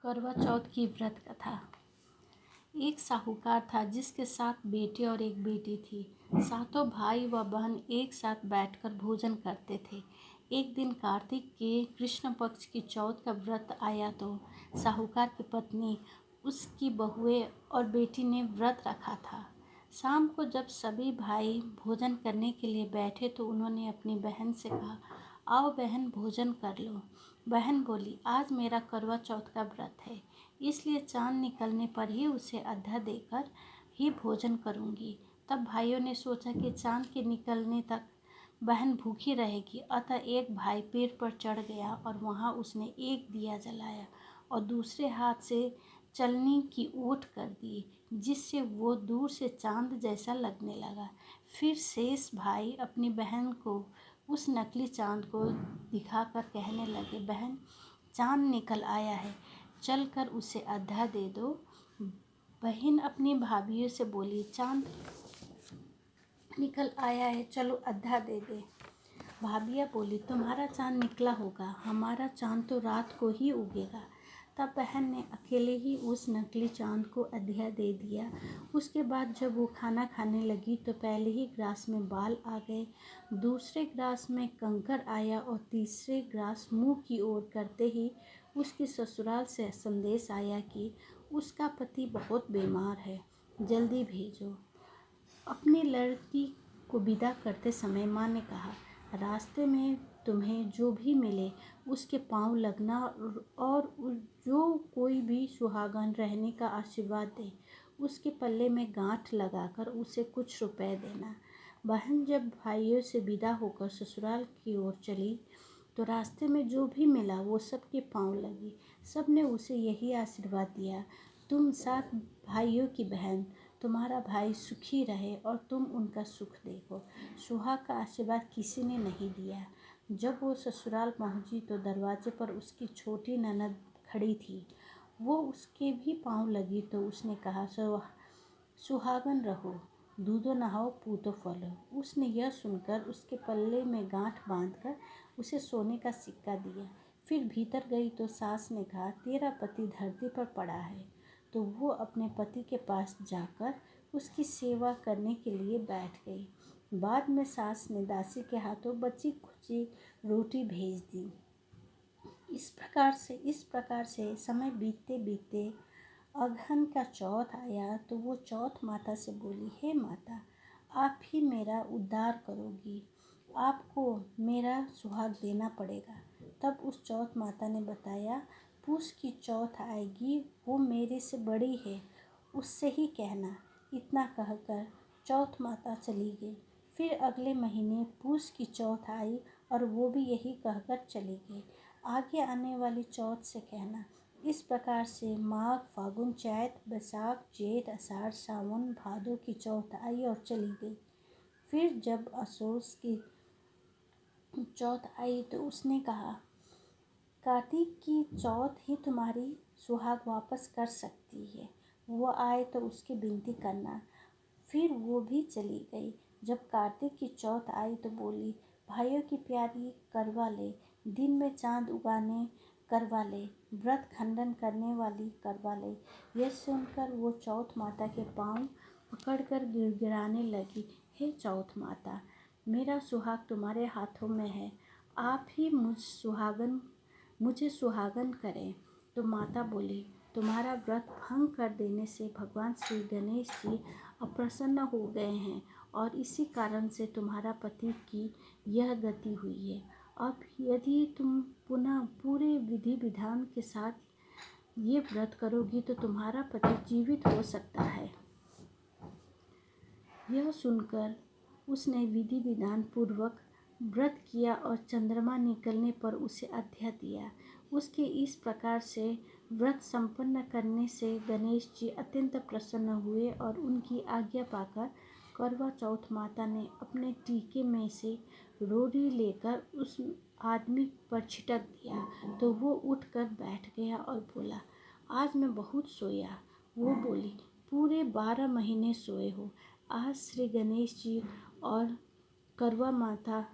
करवा चौथ की व्रत कथा। एक साहूकार था जिसके 7 बेटे और एक बेटी थी। सातों भाई व बहन एक साथ बैठकर भोजन करते थे। एक दिन कार्तिक के कृष्ण पक्ष की चौथ का व्रत आया तो साहूकार की पत्नी, उसकी बहुएं और बेटी ने व्रत रखा था। शाम को जब सभी भाई भोजन करने के लिए बैठे तो उन्होंने अपनी बहन से कहा, आओ बहन भोजन कर लो। बहन बोली, आज मेरा करवा चौथ का व्रत है, इसलिए चांद निकलने पर ही उसे अद्धा देकर ही भोजन करूंगी। तब भाइयों ने सोचा कि चांद के निकलने तक बहन भूखी रहेगी, अतः एक भाई पेड़ पर चढ़ गया और वहां उसने एक दिया जलाया और दूसरे हाथ से चलनी की ओट कर दी, जिससे वो दूर से चांद जैसा लगने लगा। फिर शेष भाई अपनी बहन को उस नकली चांद को दिखाकर कहने लगे, बहन चांद निकल आया है, चल कर उसे आधा दे दो। बहन अपनी भाभीयों से बोली, चांद निकल आया है, चलो आधा दे दे। भाभियाँ बोली, तुम्हारा चांद निकला होगा, हमारा चांद तो रात को ही उगेगा। तब बहन ने अकेले ही उस नकली चांद को आधा दे दिया। उसके बाद जब वो खाना खाने लगी तो पहले ही ग्रास में बाल आ गए, दूसरे ग्रास में कंकर आया और तीसरे ग्रास मुंह की ओर करते ही उसकी ससुराल से संदेश आया कि उसका पति बहुत बीमार है, जल्दी भेजो। अपनी लड़की को विदा करते समय माँ ने कहा, रास्ते में तुम्हें जो भी मिले उसके पांव लगना और जो कोई भी सुहागन रहने का आशीर्वाद दे उसके पल्ले में गांठ लगाकर उसे कुछ रुपए देना। बहन जब भाइयों से विदा होकर ससुराल की ओर चली तो रास्ते में जो भी मिला वो सबके पांव लगी। सब ने उसे यही आशीर्वाद दिया, तुम 7 भाइयों की बहन, तुम्हारा भाई सुखी रहे और तुम उनका सुख देखो। सुहाग का आशीर्वाद किसी ने नहीं दिया। जब वो ससुराल पहुंची तो दरवाजे पर उसकी छोटी ननद खड़ी थी। वो उसके भी पांव लगी तो उसने कहा, सुहागन रहो, दूधो नहाओ, पूतो फलो। उसने यह सुनकर उसके पल्ले में गांठ बांधकर उसे सोने का सिक्का दिया। फिर भीतर गई तो सास ने कहा, तेरा पति धरती पर पड़ा है। तो वो अपने पति के पास जाकर उसकी सेवा करने के लिए बैठ गई। बाद में सास ने दासी के हाथों बची खुची रोटी भेज दी। इस प्रकार से समय बीतते बीतते अगहन का चौथ आया तो वो चौथ माता से बोली, हे माता, आप ही मेरा उद्धार करोगी, आपको मेरा सुहाग देना पड़ेगा। तब उस चौथ माता ने बताया, पूस की चौथ आएगी, वो मेरे से बड़ी है, उससे ही कहना। इतना कहकर चौथ माता चली गई। फिर अगले महीने पूस की चौथ आई और वो भी यही कहकर चली गई, आगे आने वाली चौथ से कहना। इस प्रकार से माघ, फागुन, चैत, बैसाख, जेठ, आषाढ़, सावन, भादो की चौथ आई और चली गई। फिर जब असोज की चौथ आई तो उसने कहा, कार्तिक की चौथ ही तुम्हारी सुहाग वापस कर सकती है, वो आए तो उसकी विनती करना। फिर वो भी चली गई। जब कार्तिक की चौथ आई तो बोली, भाइयों की प्यारी करवा ले, दिन में चांद उगाने करवा ले, व्रत खंडन करने वाली करवा ले। यह सुनकर वो चौथ माता के पांव पकड़कर गिड़गिड़ाने लगी, हे चौथ माता, मेरा सुहाग तुम्हारे हाथों में है, आप ही मुझे सुहागन करें। तो माता बोली, तुम्हारा व्रत भंग कर देने से भगवान श्री गणेश जी अप्रसन्न हो गए हैं और इसी कारण से तुम्हारा पति की यह गति हुई है। अब यदि तुम पुनः पूरे विधि विधान के साथ ये व्रत करोगी तो तुम्हारा पति जीवित हो सकता है। यह सुनकर उसने विधि विधान पूर्वक व्रत किया और चंद्रमा निकलने पर उसे अर्घ्य दिया। उसके इस प्रकार से व्रत संपन्न करने से गणेश जी अत्यंत प्रसन्न हुए और उनकी आज्ञा पाकर करवा चौथ माता ने अपने टीके में से रोड़ी लेकर उस आदमी पर छिटक दिया तो वो उठकर बैठ गया और बोला, आज मैं बहुत सोया। वो बोली, पूरे 12 महीने सोए हो, आज श्री गणेश जी और करवा माता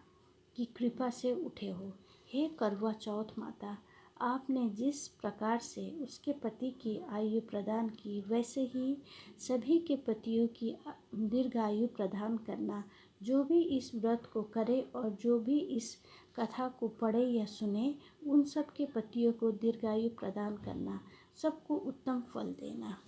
की कृपा से उठे हो। हे करवा चौथ माता, आपने जिस प्रकार से उसके पति की आयु प्रदान की, वैसे ही सभी के पतियों की दीर्घायु प्रदान करना। जो भी इस व्रत को करे और जो भी इस कथा को पढ़े या सुने, उन सब के पतियों को दीर्घायु प्रदान करना, सबको उत्तम फल देना।